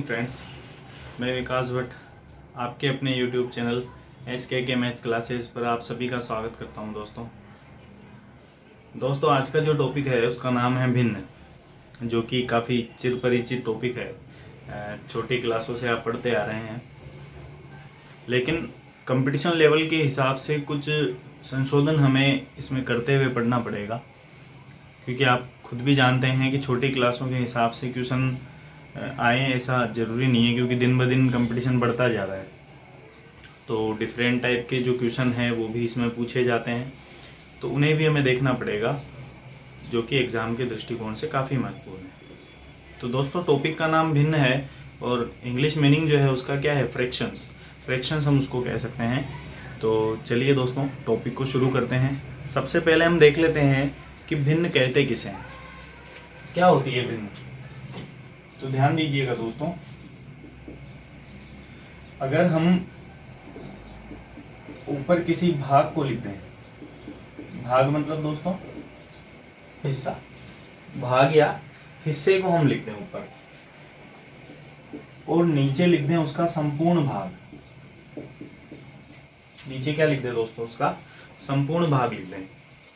Friends, मैं विकास भट्ट आपके अपने YouTube channel SKK maths classes पर आप सभी का स्वागत करता हूं। दोस्तों आज का जो टॉपिक है उसका नाम है भिन्न, जो कि काफ़ी चिरपरिचित टॉपिक है। छोटी क्लासों से आप पढ़ते आ रहे हैं, लेकिन कंपटीशन लेवल के हिसाब से कुछ संशोधन हमें इसमें करते हुए पढ़ना पड़ेगा, क्योंकि आप खुद भी जानते हैं कि छोटी क्लासों के हिसाब से क्वेश्चन आए ऐसा ज़रूरी नहीं है, क्योंकि दिन ब दिन कंपटीशन बढ़ता जा रहा है। तो डिफरेंट टाइप के जो क्वेश्चन हैं वो भी इसमें पूछे जाते हैं, तो उन्हें भी हमें देखना पड़ेगा, जो कि एग्ज़ाम के दृष्टिकोण से काफ़ी महत्वपूर्ण है। तो दोस्तों टॉपिक का नाम भिन्न है और इंग्लिश मीनिंग जो है उसका क्या है, फ्रैक्शंस हम उसको कह सकते हैं। तो चलिए दोस्तों टॉपिक को शुरू करते हैं। सबसे पहले हम देख लेते हैं कि भिन्न कहते किसे हैं, क्या होती है भिन्न। तो ध्यान दीजिएगा दोस्तों, अगर हम ऊपर किसी भाग को लिख दें, भाग मतलब दोस्तों हिस्सा, भाग या हिस्से को हम लिख दें ऊपर, और नीचे लिख दें उसका संपूर्ण भाग। नीचे क्या लिख दें दोस्तों, उसका संपूर्ण भाग लिख दें।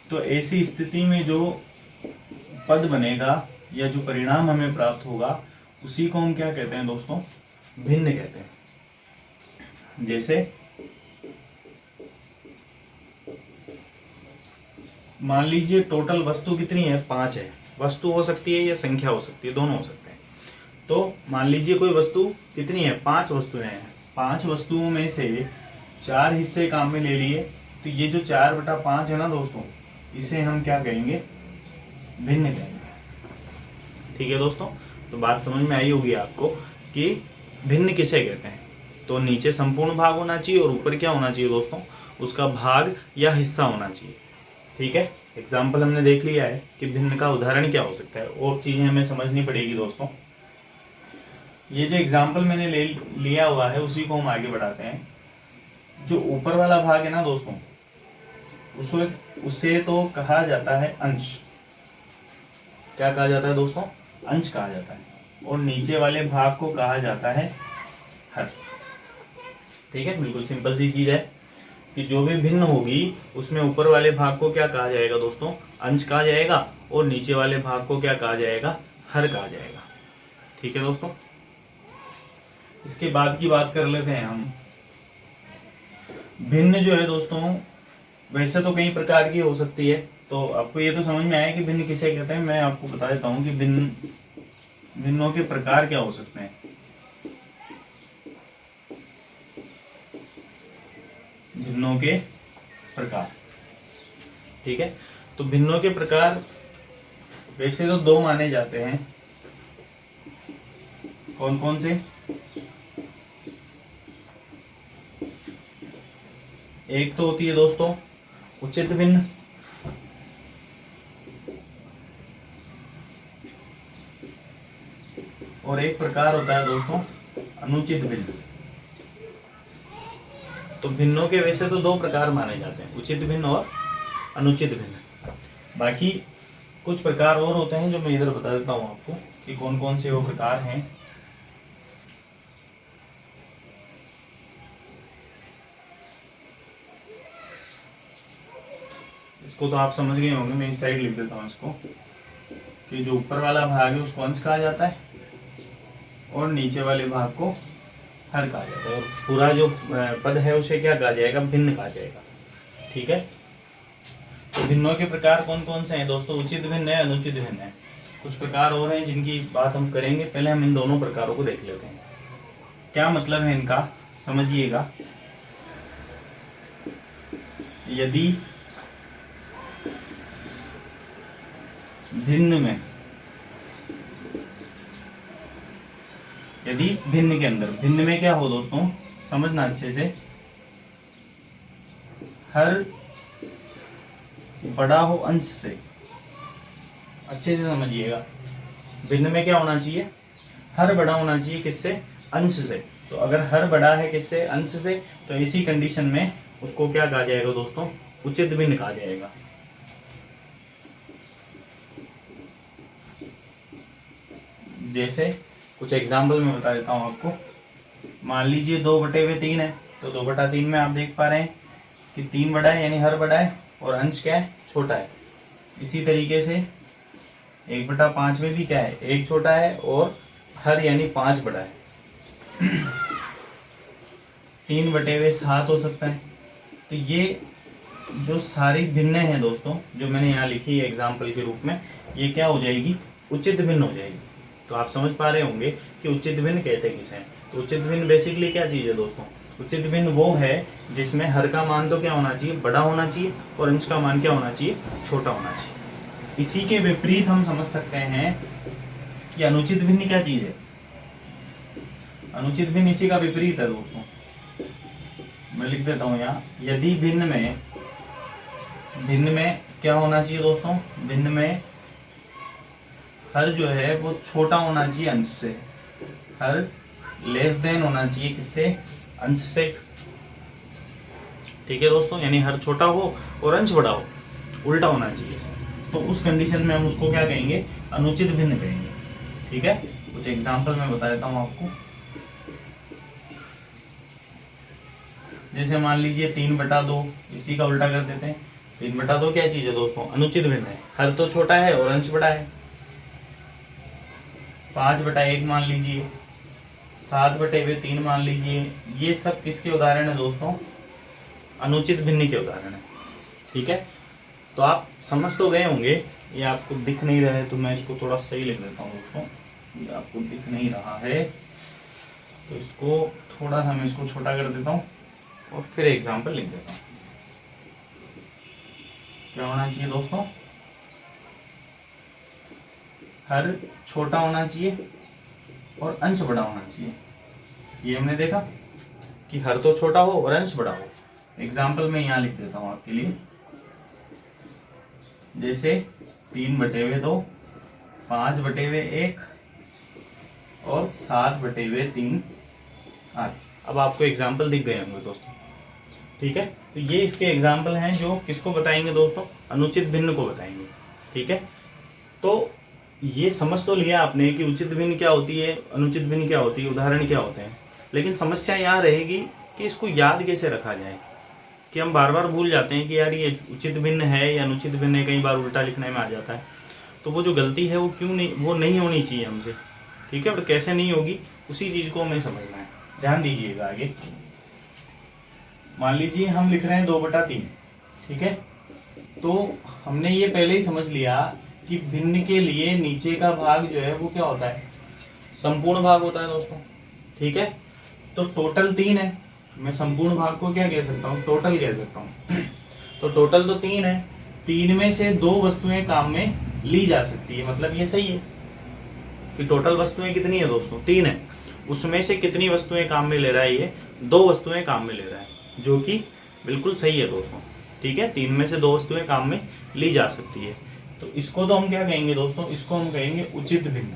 तो ऐसी स्थिति में जो पद बनेगा या जो परिणाम हमें प्राप्त होगा उसी को हम क्या कहते हैं दोस्तों, भिन्न कहते हैं। जैसे मान लीजिए टोटल वस्तु कितनी है, 5 है। वस्तु हो सकती है या संख्या हो सकती है, दोनों हो सकते हैं। तो मान लीजिए कोई वस्तु कितनी है, 5 वस्तुएं हैं। 5 वस्तुओं में से 4 हिस्से काम में ले लिए, तो ये जो 4/5 है ना दोस्तों, इसे हम क्या कहेंगे, भिन्न कहेंगे। ठीक है दोस्तों, तो बात समझ में आई होगी आपको कि भिन्न किसे कहते हैं। तो नीचे संपूर्ण भाग होना चाहिए और ऊपर क्या होना चाहिए दोस्तों, उसका भाग या हिस्सा होना चाहिए। ठीक है, एग्जाम्पल हमने देख लिया है कि भिन्न का उदाहरण क्या हो सकता है, और चीजें हमें समझनी पड़ेगी दोस्तों। ये जो एग्जाम्पल मैंने लिया हुआ है उसी को हम आगे बढ़ाते हैं। जो ऊपर वाला भाग है ना दोस्तों, उसे तो कहा जाता है अंश। क्या कहा जाता है दोस्तों, अंश कहा जाता है। और नीचे वाले भाग को कहा जाता है हर। ठीक है, बिल्कुल सिंपल सी चीज है कि जो भी भिन्न होगी उसमें ऊपर वाले भाग को क्या कहा जाएगा दोस्तों, अंश कहा जाएगा, और नीचे वाले भाग को क्या कहा जाएगा, हर कहा जाएगा। ठीक है दोस्तों, इसके बाद की बात कर लेते हैं हम। भिन्न जो है दोस्तों वैसे तो कई प्रकार की हो सकती है, तो आपको ये तो समझ में आया कि भिन्न किसे कहते हैं। मैं आपको बता देता हूँ कि भिन्नों के प्रकार क्या हो सकते हैं। भिन्नों के प्रकार, ठीक है। तो भिन्नों के प्रकार वैसे तो 2 माने जाते हैं। कौन कौन से, एक तो होती है दोस्तों उचित भिन्न, और एक प्रकार होता है दोस्तों अनुचित भिन्न। तो भिन्नों के वैसे तो 2 प्रकार माने जाते हैं, उचित भिन्न और अनुचित भिन्न। बाकी कुछ प्रकार और होते हैं जो मैं इधर बता देता हूं आपको कि कौन कौन से वो प्रकार हैं। इसको तो आप समझ गए होंगे, मैं इस साइड लिख देता हूं इसको, कि जो ऊपर वाला भाग है उसको अंश कहा जाता है और नीचे वाले भाग को हर कहा जाता है, और पूरा जो पद है उसे क्या कहा जाएगा, भिन्न कहा जाएगा। ठीक है, तो भिन्नों के प्रकार कौन कौन से हैं दोस्तों, उचित भिन्न है, अनुचित भिन्न है। कुछ प्रकार और हैं जिनकी बात हम करेंगे, पहले हम इन दोनों प्रकारों को देख लेते हैं। क्या मतलब है इनका, समझिएगा। यदि भिन्न के अंदर, भिन्न में क्या हो दोस्तों, समझना अच्छे से, हर बड़ा हो अंश से। अच्छे से समझिएगा, भिन्न में क्या होना चाहिए, हर बड़ा होना चाहिए, किससे, अंश से। तो अगर हर बड़ा है किससे, अंश से, तो इसी कंडीशन में उसको क्या कहा जाएगा दोस्तों, उचित भिन्न कहा जाएगा। जैसे कुछ एग्जाम्पल मैं बता देता हूँ आपको। मान लीजिए 2/3 है, तो 2/3 में आप देख पा रहे हैं कि 3 बड़ा है यानी हर बड़ा है और अंश क्या है, छोटा है। इसी तरीके से 1/5 में भी क्या है, 1 छोटा है और हर यानी 5 बड़ा है। 3/7 हो सकता है। तो ये जो सारी भिन्न है दोस्तों, जो मैंने यहाँ लिखी है एग्जाम्पल के रूप में, ये क्या हो जाएगी, उचित भिन्न हो जाएगी। तो आप समझ पा रहे होंगे कि उचित भिन्न कहते किसे हैं। तो उचित भिन्न बेसिकली क्या चीज़ है दोस्तों, उचित भिन्न वो है जिसमें हर का मान तो क्या होना चाहिए, बड़ा होना चाहिए, और अंश का मान क्या होना चाहिए, छोटा होना चाहिए। इसी के विपरीत हम समझ सकते हैं कि अनुचित भिन्न क्या चीज़ है। अनुचित भिन्न इसी का विपरीत है दोस्तों। मैं लिख देता हूँ यहाँ, यदि भिन्न में क्या होना चाहिए दोस्तों, भिन्न में हर जो है वो छोटा होना चाहिए अंश से, हर लेस देन होना चाहिए किससे, अंश से। ठीक है दोस्तों, यानी हर छोटा हो और अंश बड़ा हो, उल्टा होना चाहिए इसमें। तो उस कंडीशन में हम उसको क्या कहेंगे, अनुचित भिन्न कहेंगे। ठीक है, कुछ एग्जांपल मैं बता देता हूँ आपको। जैसे मान लीजिए 3/2, इसी का उल्टा कर देते हैं। 3/2 क्या चीज है दोस्तों, अनुचित भिन्न है, हर तो छोटा है और अंश बड़ा है। 5/1 मान लीजिए, 7/3 मान लीजिए, ये सब किसके उदाहरण है दोस्तों, अनुचित भिन्न के उदाहरण है। ठीक है, तो आप समझ तो गए होंगे। ये आपको दिख नहीं रहा है तो मैं इसको थोड़ा सही लिख देता हूँ दोस्तों। ये आपको दिख नहीं रहा है तो इसको थोड़ा सा मैं इसको छोटा कर देता हूँ और फिर एग्जाम्पल लिख देता हूँ। क्या होना चाहिए दोस्तों, हर छोटा होना चाहिए और अंश बड़ा होना चाहिए। ये हमने देखा कि हर तो छोटा हो और अंश बड़ा हो। एग्जाम्पल मैं यहाँ लिख देता हूँ आपके लिए। जैसे 3/2, 5/1 और 7/3 आदि। अब आपको एग्जाम्पल दिख गए होंगे दोस्तों। ठीक है, तो ये इसके एग्जाम्पल हैं जो किसको बताएंगे दोस्तों, अनुचित भिन्न को बताएंगे। ठीक है, तो ये समझ तो लिया आपने कि उचित भिन्न क्या होती है, अनुचित भिन्न क्या होती है, उदाहरण क्या होते हैं। लेकिन समस्या यहाँ रहेगी कि इसको याद कैसे रखा जाए, कि हम बार बार भूल जाते हैं कि यार ये उचित भिन्न है या अनुचित भिन्न है, कई बार उल्टा लिखने में आ जाता है। तो वो जो गलती है वो क्यों नहीं, वो नहीं होनी चाहिए हमसे। ठीक है, और कैसे नहीं होगी उसी चीज़ को हमें समझना है। ध्यान दीजिएगा आगे। मान लीजिए हम लिख रहे हैं 2/3। ठीक है, तो हमने ये पहले ही समझ लिया कि भिन्न के लिए नीचे का भाग जो है वो क्या होता है, संपूर्ण भाग होता है दोस्तों। ठीक है, तो टोटल 3 है, मैं संपूर्ण भाग को क्या कह सकता हूँ, टोटल कह सकता हूँ। तो टोटल तो 3 है, 3 में से 2 वस्तुएं काम में ली जा सकती है। मतलब ये सही है कि टोटल वस्तुएं कितनी है दोस्तों, 3 है। उसमें से कितनी वस्तुएं काम में ले रहा है, ये 2 वस्तुएं काम में ले रहा है, जो कि बिल्कुल सही है दोस्तों। ठीक है, 3 में से 2 वस्तुएं काम में ली जा सकती है। तो इसको तो हम क्या कहेंगे दोस्तों, इसको हम कहेंगे उचित भिन्न।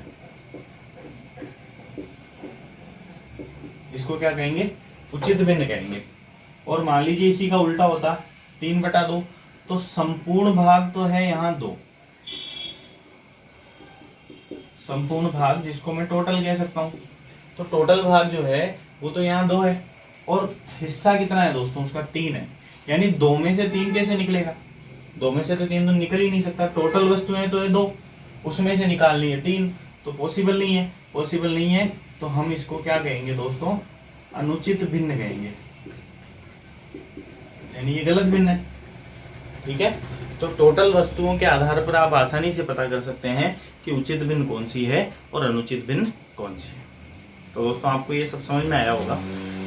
इसको क्या कहेंगे, उचित भिन्न कहेंगे। और मान लीजिए इसी का उल्टा होता 3/2, तो संपूर्ण भाग तो है यहाँ 2, संपूर्ण भाग जिसको मैं टोटल कह सकता हूँ। तो टोटल भाग जो है वो तो यहाँ 2 है, और हिस्सा कितना है दोस्तों, उसका 3 है। यानी 2 में से 3 कैसे निकलेगा, 2 में से तो 3 तो निकल ही नहीं सकता। टोटल वस्तुएं तो है 2, उसमें से निकालनी है 3, तो पॉसिबल नहीं है। पॉसिबल नहीं है तो हम इसको क्या कहेंगे दोस्तों, अनुचित भिन्न कहेंगे, यानी ये गलत भिन्न है। ठीक है, तो टोटल वस्तुओं के आधार पर आप आसानी से पता कर सकते हैं कि उचित भिन्न कौन सी है और अनुचित भिन्न कौन सी है। तो दोस्तों आपको ये सब समझ में आया होगा।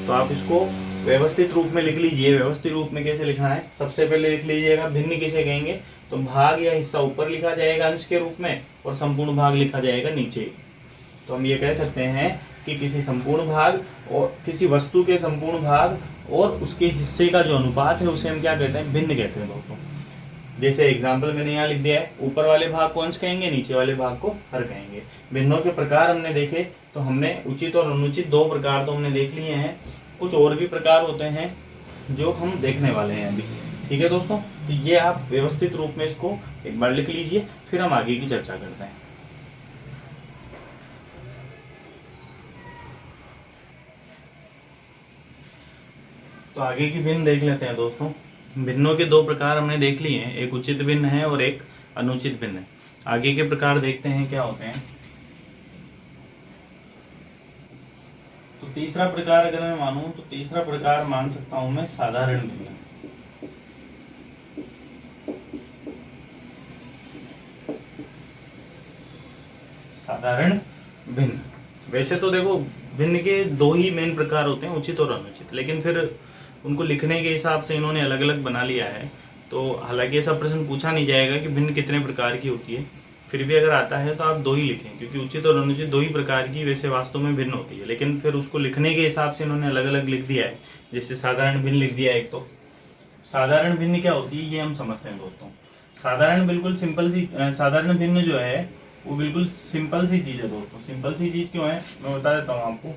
तो आप इसको व्यवस्थित रूप में लिख लीजिए। व्यवस्थित रूप में कैसे लिखना है, सबसे पहले लिख लीजिएगा भिन्न किसे कहेंगे, तो भाग या हिस्सा ऊपर लिखा जाएगा अंश के रूप में, और संपूर्ण भाग लिखा जाएगा नीचे। तो हम ये कह सकते हैं कि किसी संपूर्ण भाग और किसी वस्तु के संपूर्ण भाग और उसके हिस्से का जो अनुपात है उसे हम क्या कहते हैं, भिन्न कहते हैं दोस्तों। जैसे एग्जाम्पल मैंने यहाँ लिख दिया है, ऊपर वाले भाग को अंश कहेंगे, नीचे वाले भाग को हर कहेंगे। भिन्नों के प्रकार हमने देखे, तो हमने उचित और अनुचित 2 प्रकार तो हमने देख लिए हैं। कुछ और भी प्रकार होते हैं जो हम देखने वाले हैं अभी। ठीक है दोस्तों, तो ये आप व्यवस्थित रूप में इसको एक बार लिख लीजिए, फिर हम आगे की चर्चा करते हैं। तो आगे की भिन्न देख लेते हैं दोस्तों। भिन्नों के दो प्रकार हमने देख लिए हैं, एक उचित भिन्न है और एक अनुचित भिन्न है। आगे के प्रकार देखते हैं क्या होते हैं। तो तीसरा प्रकार अगर मैं मानूं तो तीसरा प्रकार मान सकता हूं मैं साधारण भिन्न। साधारण भिन्न, वैसे तो देखो भिन्न के दो ही मेन प्रकार होते हैं, उचित और अनुचित, लेकिन फिर उनको लिखने के हिसाब से इन्होंने अलग अलग बना लिया है। तो हालांकि ऐसा प्रश्न पूछा नहीं जाएगा कि भिन्न कितने प्रकार की होती है, फिर भी अगर आता है तो आप दो ही लिखें, क्योंकि उचित और अनुचित दो ही प्रकार की वैसे वास्तव में भिन्न होती है, लेकिन फिर उसको लिखने के हिसाब से इन्होंने अलग अलग लिख दिया है। जैसे साधारण भिन्न लिख दिया एक। तो साधारण भिन्न क्या होती है ये हम समझते हैं दोस्तों। साधारण बिल्कुल सिंपल सी साधारण भिन्न जो है वो बिल्कुल सिंपल सी चीज है दोस्तों। सिंपल सी चीज क्यों है मैं बता देता हूँ आपको।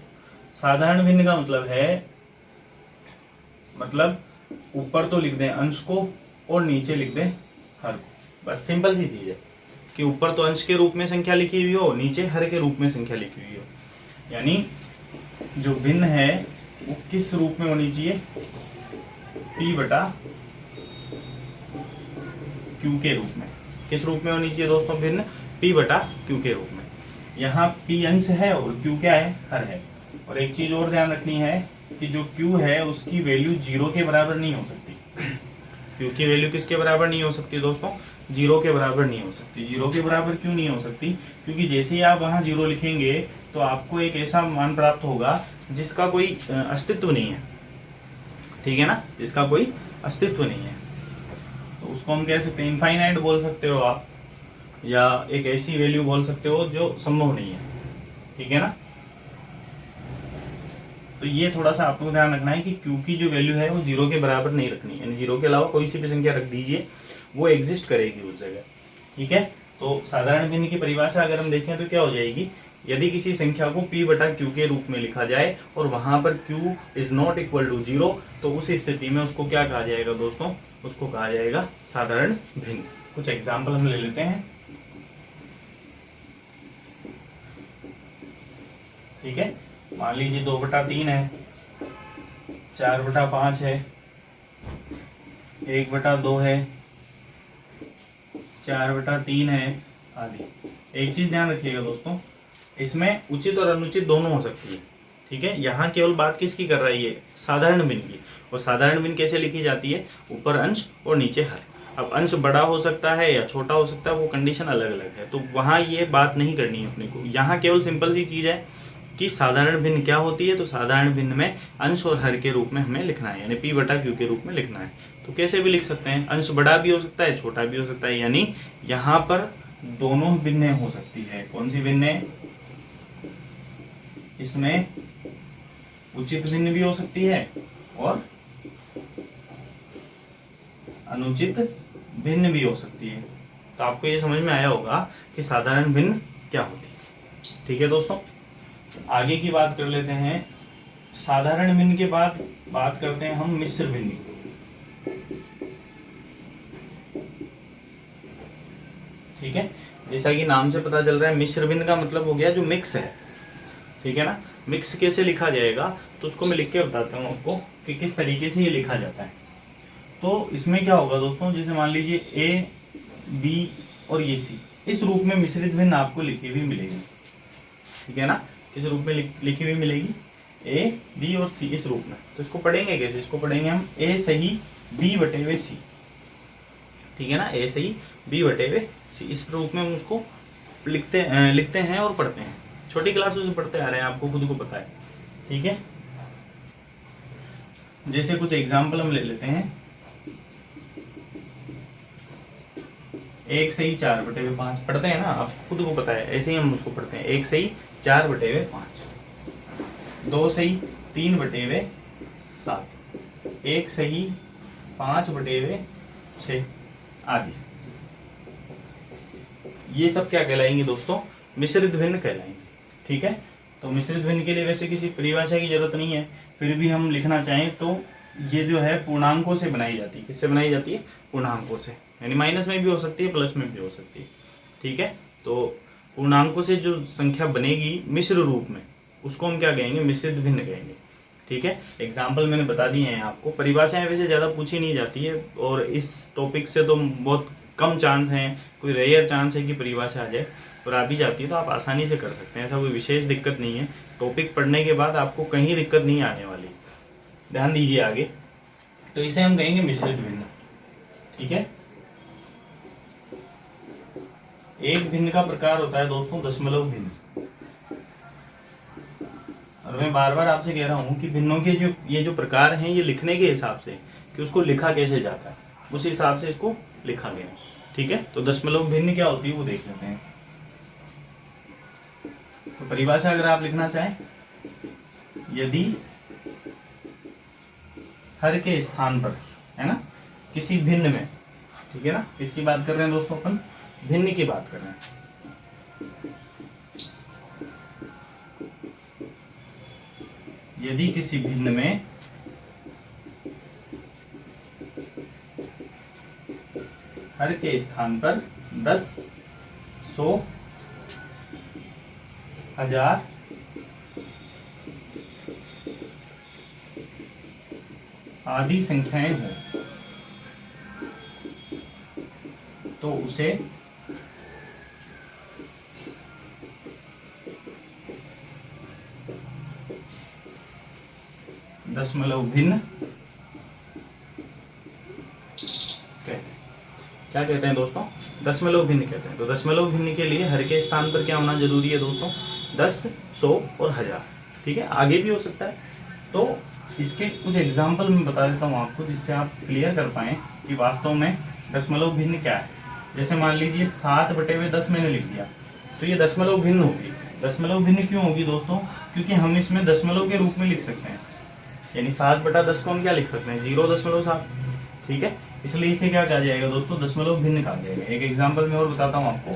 साधारण भिन्न का मतलब है, मतलब ऊपर तो लिख दें अंश को और नीचे लिख दें हर को, बस सिंपल सी चीज है कि ऊपर तो अंश के रूप में संख्या लिखी हुई हो, नीचे हर के रूप में संख्या लिखी हुई हो। यानी जो भिन्न है वो किस रूप में होनी चाहिए, p बटा q के रूप में। किस रूप में होनी चाहिए दोस्तों भिन्न, p बटा q के रूप में। यहाँ p अंश है और q क्या है, हर है। और एक चीज और ध्यान रखनी है कि जो q है उसकी वैल्यू 0 के बराबर नहीं हो सकती। q की वैल्यू किसके बराबर नहीं हो सकती दोस्तों, 0 के बराबर नहीं हो सकती। 0 के बराबर क्यों नहीं हो सकती, क्योंकि जैसे ही आप वहाँ 0 लिखेंगे तो आपको एक ऐसा मान प्राप्त होगा जिसका कोई अस्तित्व नहीं है, ठीक है ना, जिसका कोई अस्तित्व नहीं है। तो उसको हम कह सकते हैं इनफाइनाइट बोल सकते हो आप, या एक ऐसी वैल्यू बोल सकते हो जो संभव नहीं है, ठीक है ना। तो ये थोड़ा सा आपको ध्यान रखना है कि q की जो वैल्यू है वो 0 के बराबर नहीं रखनी, यानी 0 के अलावा कोई सी भी संख्या रख दीजिए वो एग्जिस्ट करेगी उस जगह, ठीक है। तो साधारण भिन्न की परिभाषा अगर हम देखें तो क्या हो जाएगी, यदि किसी संख्या को p बटा q के रूप में लिखा जाए और वहां पर q is not equal to 0, तो उस स्थिति में उसको क्या कहा जाएगा दोस्तों, उसको कहा जाएगा साधारण भिन्न। कुछ एग्जाम्पल हम ले लेते हैं, ठीक है। मान लीजिए 2/3 है, 4/5 है, 1/2 है, 4/3 है आदि। एक चीज ध्यान रखिएगा दोस्तों, इसमें उचित और अनुचित दोनों हो सकती है, ठीक है। यहाँ केवल बात किसकी कर रही है, साधारण भिन्न की। और साधारण भिन्न कैसे लिखी जाती है, ऊपर अंश और नीचे हर। अब अंश बड़ा हो सकता है या छोटा हो सकता है, वो कंडीशन अलग अलग है, तो वहाँ ये बात नहीं करनी है अपने को। यहाँ केवल सिंपल सी चीज है कि साधारण भिन्न क्या होती है। तो साधारण भिन्न में अंश और हर के रूप में हमें लिखना है, यानी p बटा q के रूप में लिखना है। तो कैसे भी लिख सकते हैं, अंश बड़ा भी हो सकता है, छोटा भी हो सकता है, यानी यहाँ पर दोनों भिन्न हो सकती है। कौन सी भिन्न, इसमें उचित भिन्न भी हो सकती है और अनुचित भिन्न भी हो सकती है। तो आपको ये समझ में आया होगा कि साधारण भिन्न क्या होती है, ठीक है दोस्तों। आगे की बात कर लेते हैं। साधारण भिन्न के बाद बात करते हैं हम मिश्र भिन्न की, ठीक है। जैसा कि नाम से पता चल रहा है मिश्र भिन्न का मतलब हो गया जो मिक्स है, ठीक है ना। मिक्स कैसे लिखा जाएगा तो उसको मैं लिख के बताता हूँ आपको कि किस तरीके से ये लिखा जाता है। तो इसमें क्या होगा दोस्तों, जैसे मान लीजिए a b और ये c, इस रूप में मिश्रित भिन्न आपको लिखी हुई मिलेगी, ठीक है ना। किस रूप में लिखी हुई मिलेगी, a b और c इस रूप में। तो इसको पढ़ेंगे कैसे, इसको पढ़ेंगे हम a सही b बटे हुए c, ठीक है ना। a सही b बटे हुए c, इस रूप में हम उसको लिखते हैं और पढ़ते हैं। छोटी क्लासों से पढ़ते आ रहे हैं, आपको खुद को पता है, ठीक है। जैसे कुछ एग्जाम्पल हम ले लेते हैं। 1 सही 4 बटे हुए 5 पढ़ते हैं ना, आपको खुद को पता है, ऐसे ही हम उसको पढ़ते हैं। 1 सही 4 बटे हुए 5, 2 सही 3 बटे हुए 7, 1 सही 5 बटे हुए 6 आदि। ये सब क्या कहलाएंगे दोस्तों, मिश्रित भिन्न कहलाएंगे, ठीक है। तो मिश्रित भिन्न के लिए वैसे किसी परिभाषा की जरूरत नहीं है, फिर भी हम लिखना चाहें तो ये जो है पूर्णांकों से बनाई जाती है। किससे बनाई जाती है, पूर्णांकों से, यानी माइनस में भी हो सकती है, प्लस में भी हो सकती है, ठीक है। तो पूर्णांकों से जो संख्या बनेगी मिश्र रूप में, उसको हम क्या कहेंगे, मिश्रित भिन्न कहेंगे, ठीक है, एग्जाम्पल मैंने बता दिए हैं आपको। परिभाषाएं वैसे ज़्यादा पूछी नहीं जाती है और इस टॉपिक से तो बहुत कम चांस हैं, कोई रेयर चांस है कि परिभाषा आ जाए, और आ भी जाती है तो आप आसानी से कर सकते हैं, ऐसा कोई विशेष दिक्कत नहीं है। टॉपिक पढ़ने के बाद आपको कहीं दिक्कत नहीं आने वाली। ध्यान दीजिए आगे, तो इसे हम कहेंगे मिश्रित भिन्न। ठीक है, एक भिन्न का प्रकार होता है दोस्तों दशमलव भिन्न। और मैं बार बार आपसे कह रहा हूं कि भिन्नों के ये जो प्रकार हैं ये लिखने के हिसाब से कि उसको लिखा कैसे जाता है, उस हिसाब से इसको लिखा गया। ठीक है, तो दशमलव भिन्न क्या होती है वो देख लेते हैं। तो परिभाषा अगर आप लिखना चाहें, यदि हर के स्थान पर, है ना, किसी भिन्न में, ठीक है ना, किसकी बात कर रहे हैं दोस्तों, अपन भिन्न की बात कर रहे हैं। यदि किसी भिन्न में हर के स्थान पर 10, 100, 1000 आदि संख्याएं हों तो उसे दशमलव भिन्न कहते हैं। क्या कहते हैं दोस्तों, दशमलव भिन्न कहते हैं। तो दशमलव भिन्न के लिए हर के स्थान पर क्या होना जरूरी है दोस्तों, 10, 100 और 1000। ठीक है, आगे भी हो सकता है। तो इसके कुछ एग्जाम्पल मैं बता देता हूँ आपको, जिससे आप क्लियर कर पाएँ कि वास्तव में दशमलव भिन्न क्या है। जैसे मान लीजिए 7/10 मैंने लिख दिया, तो ये दशमलव भिन्न होगी। दशमलव भिन्न क्यों होगी दोस्तों, क्योंकि हम इसमें दशमलव के रूप में लिख सकते हैं, यानी 7/10 को हम क्या लिख सकते हैं, 0.7। ठीक है, इसलिए इसे क्या कहा जाएगा दोस्तों, दशमलव भिन्न कहा जाएगा। एक एग्जाम्पल मैं और बताता हूँ आपको,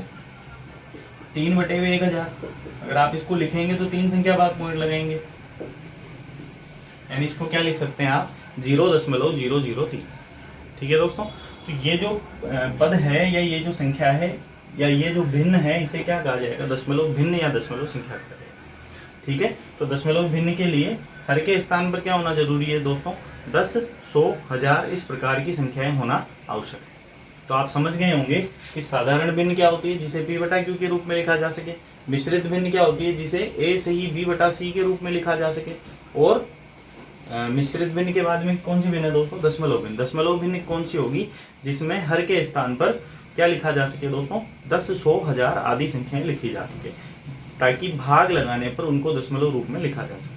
3/1000। अगर आप इसको लिखेंगे तो 3 संख्या बाद पॉइंट लगाएंगे, यानी इसको क्या लिख सकते हैं आप, 0.003। ठीक है दोस्तों, तो ये जो पद है या ये जो संख्या है या ये जो भिन्न है, इसे क्या कहा जाएगा, दशमलव भिन्न या दशमलव संख्या कहा जाएगा। ठीक है, तो दशमलव भिन्न के लिए हर के स्थान पर क्या होना जरूरी है दोस्तों, 10, 100, 1000 इस प्रकार की संख्याएं होना आवश्यक है। तो आप समझ गए होंगे कि साधारण भिन्न क्या होती है, जिसे p/q के रूप में लिखा जा सके। मिश्रित भिन्न क्या होती है, जिसे a सही b/c के रूप में लिखा जा सके। और मिश्रित भिन्न के बाद में कौन सी भिन्न है दोस्तों, दशमलव भिन्न। दशमलव भिन्न कौन सी होगी, जिसमें हर के स्थान पर क्या लिखा जा सके दोस्तों, 10, 100, 1000 आदि संख्याएं लिखी जा सके, ताकि भाग लगाने पर उनको दशमलव रूप में लिखा जा सके।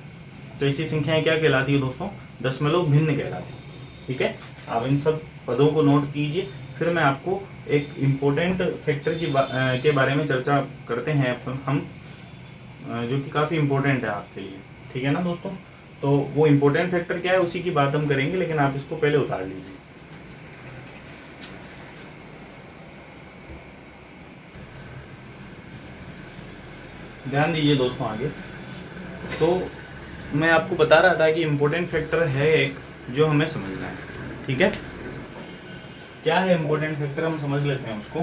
तो ऐसी संख्याएं क्या कहलाती है दोस्तों, दशमलव भिन्न कहलाती है। ठीक है, आप इन सब पदों को नोट कीजिए, फिर मैं आपको एक इम्पोर्टेंट फैक्टर के बारे में चर्चा करते हैं हम, जो कि काफ़ी इम्पोर्टेंट है आपके लिए। ठीक है ना दोस्तों, तो वो इम्पोर्टेंट फैक्टर क्या है उसी की बात हम करेंगे, लेकिन आप इसको पहले उतार लीजिए। ध्यान दीजिए दोस्तों आगे, तो मैं आपको बता रहा था कि इम्पोर्टेंट फैक्टर है एक जो हमें समझना है। ठीक है, क्या है इम्पोर्टेंट फैक्टर, हम समझ लेते हैं उसको।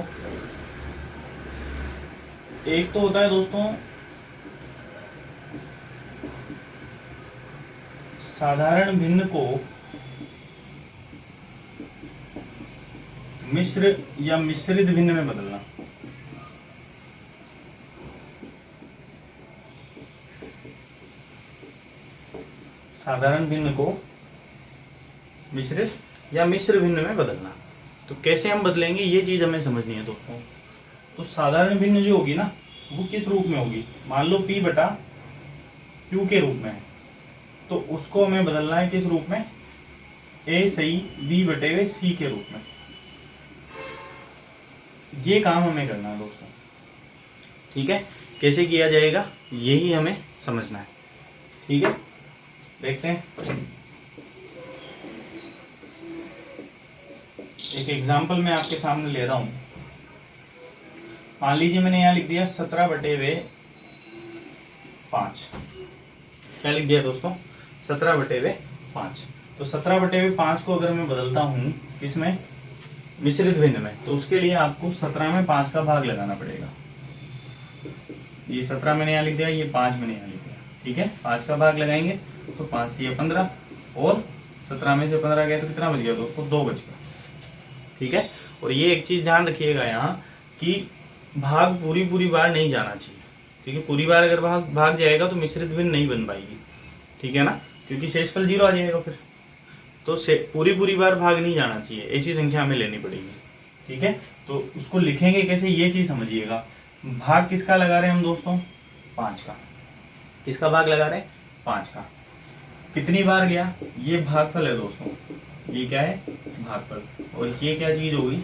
एक तो होता है दोस्तों साधारण भिन्न को मिश्र या मिश्रित भिन्न में बदलना। साधारण भिन्न को मिश्रित या मिश्र भिन्न में बदलना। तो कैसे हम बदलेंगे ये चीज हमें समझनी है दोस्तों। तो साधारण भिन्न जो होगी ना, वो किस रूप में होगी, मान लो p/q के रूप में है, तो उसको हमें बदलना है किस रूप में, a सही b/c के रूप में। ये काम हमें करना है दोस्तों। ठीक है, कैसे किया जाएगा यही हमें समझना है। ठीक है, देखते हैं। एक एग्जाम्पल मैं आपके सामने ले रहा हूं। मान लीजिए मैंने यहाँ लिख दिया 17/5। क्या लिख दिया दोस्तों, 17/5। तो 17/5 को अगर मैं बदलता हूँ किसमें, मिश्रित भिन्न में, तो उसके लिए आपको 17 में 5 का भाग लगाना पड़ेगा। ये 17 मैंने यहाँ लिख दिया, ये 5 मैंने यहाँ लिख दिया। ठीक है, 5 का भाग लगाएंगे तो 5 दिए 15 और 17 में से 15 गया तो कितना बच गया दोस्तों, 2 बच गया। ठीक है। और ये एक चीज ध्यान रखिएगा यहाँ कि भाग पूरी बार नहीं जाना चाहिए, क्योंकि पूरी बार अगर भाग जाएगा तो मिश्रित भिन्न नहीं बन पाएगी। ठीक है ना, क्योंकि शेषफल 0 आ जाएगा फिर। तो पूरी बार भाग नहीं जाना चाहिए, ऐसी संख्या हमें लेनी पड़ेगी। ठीक है, तो उसको लिखेंगे कैसे ये चीज समझिएगा। भाग किसका लगा रहे हैं हम दोस्तों, 5 का। किसका भाग लगा रहे हैं, 5 का। कितनी बार गया, ये भागफल है दोस्तों, ये क्या है, भागफल। और ये क्या चीज होगी,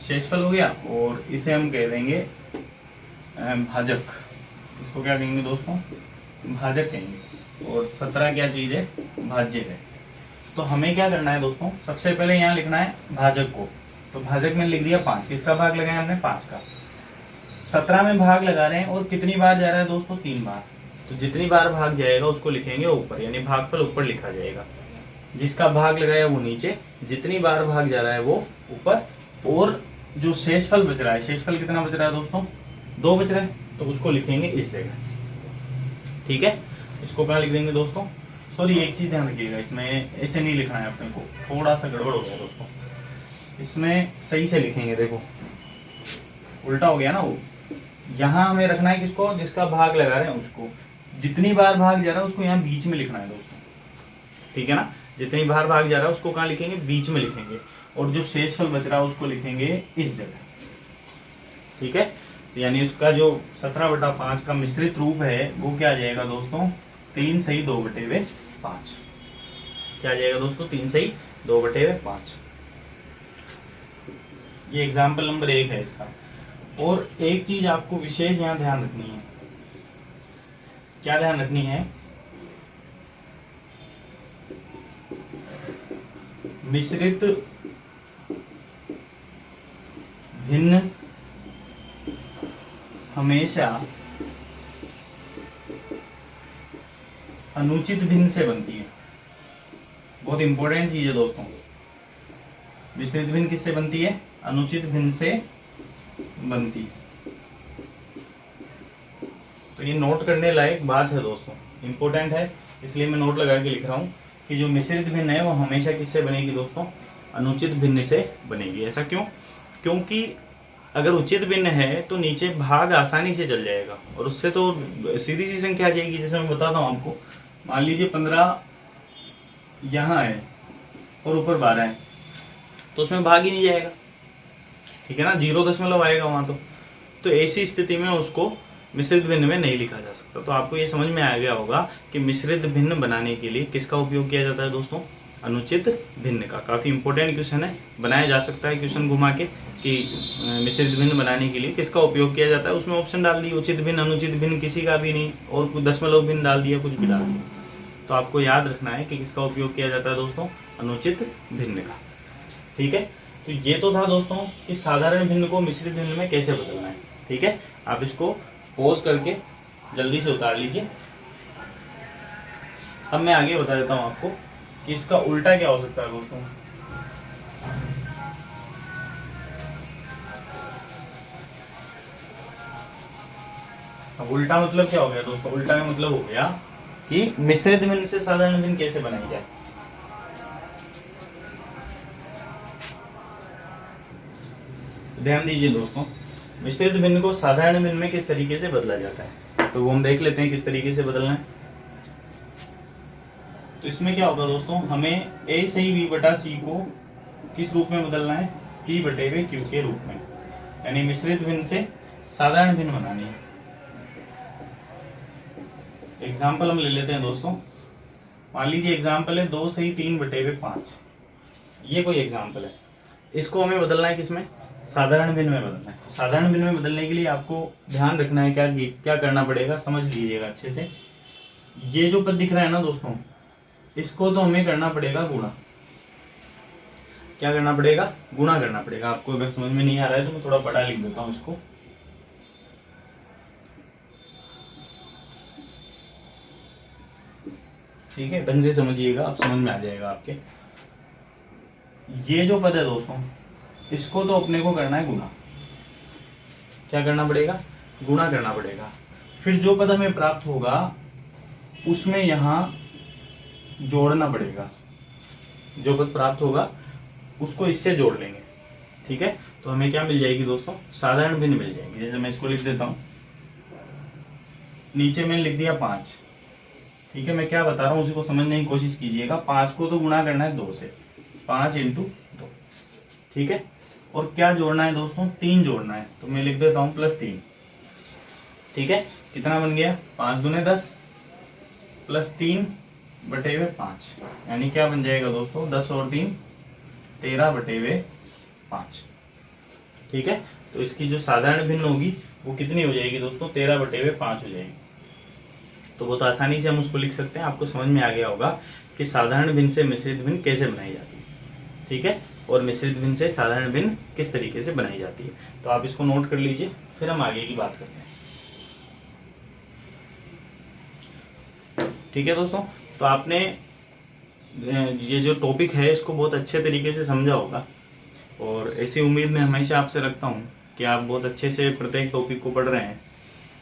शेषफल हो गया। और इसे हम कह देंगे भाजक। इसको क्या कहेंगे दोस्तों, भाजक कहेंगे। और 17 क्या चीज है, भाज्य है। तो हमें क्या करना है दोस्तों, सबसे पहले यहाँ लिखना है भाजक को। तो भाजक में लिख दिया 5। किसका भाग लगाया हमने, 5 का। 17 में भाग लगा रहे हैं और कितनी बार जा रहा है दोस्तों, 3 बार। तो जितनी बार भाग जाएगा उसको लिखेंगे ऊपर, यानी भागफल ऊपर लिखा जाएगा। जिसका भाग लगाया वो नीचे, जितनी बार भाग जा रहा है वो ऊपर। और जो शेषफल बच रहा है, शेषफल कितना बच रहा है दोस्तों, 2 बच रहा है, तो उसको लिखेंगे इस जगह। ठीक है, इसको कहाँ लिख देंगे दोस्तों, सॉरी एक चीज ध्यान रखिएगा, इसमें ऐसे नहीं लिखना है अपने को, थोड़ा सा गड़बड़ हो गया दोस्तों। इसमें सही से लिखेंगे, देखो उल्टा हो गया ना वो। यहाँ हमें रखना है किसको, जिसका भाग लगा रहे हैं उसको। जितनी बार भाग जा रहा है उसको यहाँ बीच में लिखना है दोस्तों। ठीक है ना, जितनी बार भाग जा रहा है उसको कहाँ लिखेंगे, बीच में लिखेंगे। और जो शेषफल बच रहा है उसको लिखेंगे इस जगह। ठीक है, तो यानी उसका जो 17/5 का मिश्रित रूप है वो क्या आ जाएगा दोस्तों, 3 सही 2/5। क्या आ जाएगा दोस्तों, 3 सही 2/5। ये एग्जाम्पल नंबर 1 है इसका। और एक चीज आपको विशेष यहाँ ध्यान रखनी है। क्या ध्यान रखनी है, मिश्रित भिन्न हमेशा अनुचित भिन्न से बनती है। बहुत इंपॉर्टेंट चीज है दोस्तों। मिश्रित भिन्न किससे बनती है, अनुचित भिन्न से बनती है। तो ये नोट करने लायक बात है दोस्तों, इंपॉर्टेंट है, इसलिए मैं नोट लगा के लिख रहा हूँ कि जो मिश्रित भिन्न है वो हमेशा किससे बनेगी दोस्तों, अनुचित भिन्न से बनेगी। ऐसा क्यों, क्योंकि अगर उचित भिन्न है तो नीचे भाग आसानी से चल जाएगा और उससे तो सीधी सी संख्या आ जाएगी। जैसे मैं बताता हूँ आपको, मान लीजिए 15 यहाँ है और ऊपर 12 है, तो उसमें भाग ही नहीं जाएगा। ठीक है ना, 0 आएगा वहाँ तो ऐसी स्थिति में उसको मिश्रित भिन्न में नहीं लिखा जा सकता। तो आपको ये समझ में आ गया होगा कि मिश्रित भिन्न बनाने के लिए किसका उपयोग किया जाता है दोस्तों, अनुचित भिन्न का। काफ़ी इंपॉर्टेंट क्वेश्चन है, बनाया जा सकता है क्वेश्चन घुमा के कि मिश्रित भिन्न बनाने के लिए किसका उपयोग किया जाता है। उसमें ऑप्शन डाल दिए, उचित भिन्न, अनुचित भिन्न, किसी का भी नहीं, और कुछ दशमलव भिन्न डाल दिया, कुछ भी डाल दिया। तो आपको याद रखना है कि किसका उपयोग किया जाता है दोस्तों, अनुचित भिन्न का। ठीक है, तो ये तो था दोस्तों कि साधारण भिन्न को मिश्रित भिन्न में कैसे बदलना है। ठीक है, आप इसको पॉज करके जल्दी से उतार लीजिए। अब मैं आगे बता देता हूँ आपको कि इसका उल्टा क्या हो सकता है दोस्तों। अब उल्टा मतलब क्या हो गया दोस्तों, उल्टा का मतलब हो गया कि मिश्रित भिन्न से साधारण भिन्न कैसे बनाई जाए। ध्यान दीजिए दोस्तों, मिश्रित भिन्न को साधारण भिन्न में किस तरीके से बदला जाता है, तो वो हम देख लेते हैं किस तरीके से बदलना है। तो इसमें क्या होगा दोस्तों, हमें a सही b बटा c को किस रूप में बदलना है, p बटे वे q के रूप में, यानी मिश्रित भिन्न से साधारण भिन्न बनानी है। एग्जाम्पल हम ले लेते हैं दोस्तों। मान लीजिए एग्जाम्पल है 2 सही 3 बटे वे 5। ये कोई एग्जाम्पल है, इसको हमें बदलना है किसमें, साधारण भिन्न में बदलना है। साधारण भिन्न में बदलने के लिए आपको ध्यान रखना है क्या करना पड़ेगा, समझ लीजिएगा अच्छे से। ये जो पद दिख रहा है ना दोस्तों, इसको तो हमें करना पड़ेगा गुणा। क्या करना पड़ेगा, गुणा करना पड़ेगा। आपको अगर समझ में नहीं आ रहा है तो मैं थोड़ा बड़ा लिख देता हूँ इसको। ठीक है, ढंग से समझिएगा, आप समझ में आ जाएगा आपके। ये जो पद है दोस्तों, इसको तो अपने को करना है गुणा। क्या करना पड़ेगा, गुणा करना पड़ेगा। फिर जो पद हमें प्राप्त होगा उसमें यहाँ जोड़ना पड़ेगा। जो पद प्राप्त होगा उसको इससे जोड़ लेंगे। ठीक है, तो हमें क्या मिल जाएगी दोस्तों, साधारण भिन्न मिल जाएगी। जैसे मैं इसको लिख देता हूँ, नीचे मैंने लिख दिया 5। ठीक है, मैं क्या बता रहा हूँ उसी को समझने की कोशिश कीजिएगा। 5 को तो गुणा करना है 2 से, 5 × 2। ठीक है, और क्या जोड़ना है दोस्तों, 3 जोड़ना है। तो मैं लिख देता हूँ +3। ठीक है, कितना बन गया, 5 दूने 10 +3/5, यानी क्या बन जाएगा दोस्तों, 10 और 3 13/5। ठीक है, तो इसकी जो साधारण भिन्न होगी वो कितनी हो जाएगी दोस्तों, 13/5 हो जाएगी। तो बहुत आसानी से हम उसको लिख सकते हैं। आपको समझ में आ गया होगा कि साधारण भिन्न से मिश्रित भिन्न कैसे बनाई जाती है। ठीक है, और मिश्रित भिन्न से साधारण भिन्न किस तरीके से बनाई जाती है। तो आप इसको नोट कर लीजिए, फिर हम आगे की बात करते हैं। ठीक है दोस्तों, तो आपने ये जो टॉपिक है इसको बहुत अच्छे तरीके से समझा होगा, और ऐसी उम्मीद मैं हमेशा आपसे रखता हूँ कि आप बहुत अच्छे से प्रत्येक टॉपिक को पढ़ रहे हैं।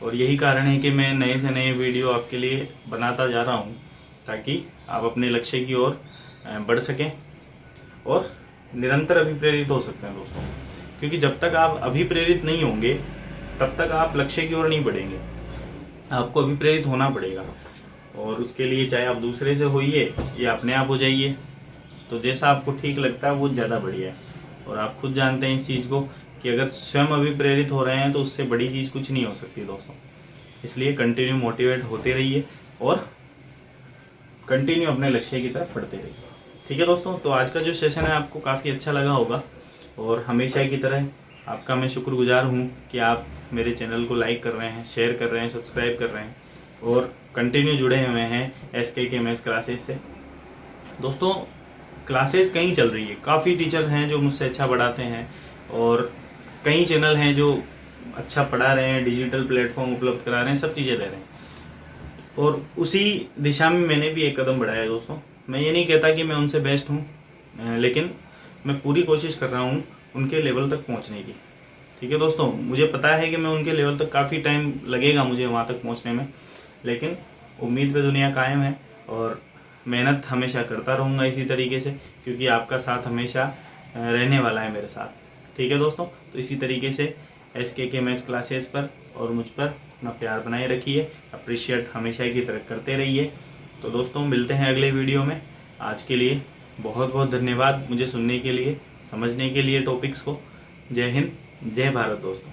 और यही कारण है कि मैं नए से नए वीडियो आपके लिए बनाता जा रहा हूँ, ताकि आप अपने लक्ष्य की ओर बढ़ सकें और निरंतर अभिप्रेरित हो सकते हैं दोस्तों। क्योंकि जब तक आप अभिप्रेरित नहीं होंगे तब तक आप लक्ष्य की ओर नहीं बढ़ेंगे। आपको अभिप्रेरित होना पड़ेगा, और उसके लिए चाहे आप दूसरे से होइए या अपने आप हो जाइए, तो जैसा आपको ठीक लगता है वो ज़्यादा बढ़िया है। और आप खुद जानते हैं इस चीज़ को कि अगर स्वयं अभिप्रेरित हो रहे हैं तो उससे बड़ी चीज़ कुछ नहीं हो सकती दोस्तों। इसलिए कंटिन्यू मोटिवेट होते रहिए और कंटिन्यू अपने लक्ष्य की तरफ बढ़ते रहिए। ठीक है दोस्तों, तो आज का जो सेशन है आपको काफ़ी अच्छा लगा होगा, और हमेशा की तरह आपका मैं शुक्रगुजार हूँ कि आप मेरे चैनल को लाइक कर रहे हैं, शेयर कर रहे हैं, सब्सक्राइब कर रहे हैं और कंटिन्यू जुड़े हुए हैं SKK मैथ्स क्लासेस से। दोस्तों, क्लासेस कहीं चल रही है, काफ़ी टीचर हैं जो मुझसे अच्छा पढ़ाते हैं, और कई चैनल हैं जो अच्छा पढ़ा रहे हैं, डिजिटल प्लेटफॉर्म उपलब्ध करा रहे हैं, सब चीज़ें दे रहे हैं। और उसी दिशा में मैंने भी एक कदम बढ़ाया है दोस्तों। मैं ये नहीं कहता कि मैं उनसे बेस्ट हूँ, लेकिन मैं पूरी कोशिश कर रहा हूँ उनके लेवल तक पहुँचने की। ठीक है दोस्तों, मुझे पता है कि मैं उनके लेवल तक काफ़ी टाइम लगेगा मुझे वहाँ तक पहुँचने में, लेकिन उम्मीद पे दुनिया कायम है, और मेहनत हमेशा करता रहूँगा इसी तरीके से, क्योंकि आपका साथ हमेशा रहने वाला है मेरे साथ। ठीक है दोस्तों, तो इसी तरीके से SKK मैथ्स क्लासेस पर और मुझ पर अपना प्यार बनाए रखिए, अप्रिशिएट हमेशा की तरह करते रहिए। तो दोस्तों, मिलते हैं अगले वीडियो में। आज के लिए बहुत बहुत धन्यवाद मुझे सुनने के लिए, समझने के लिए टॉपिक्स को। जय हिंद, जय भारत दोस्तों।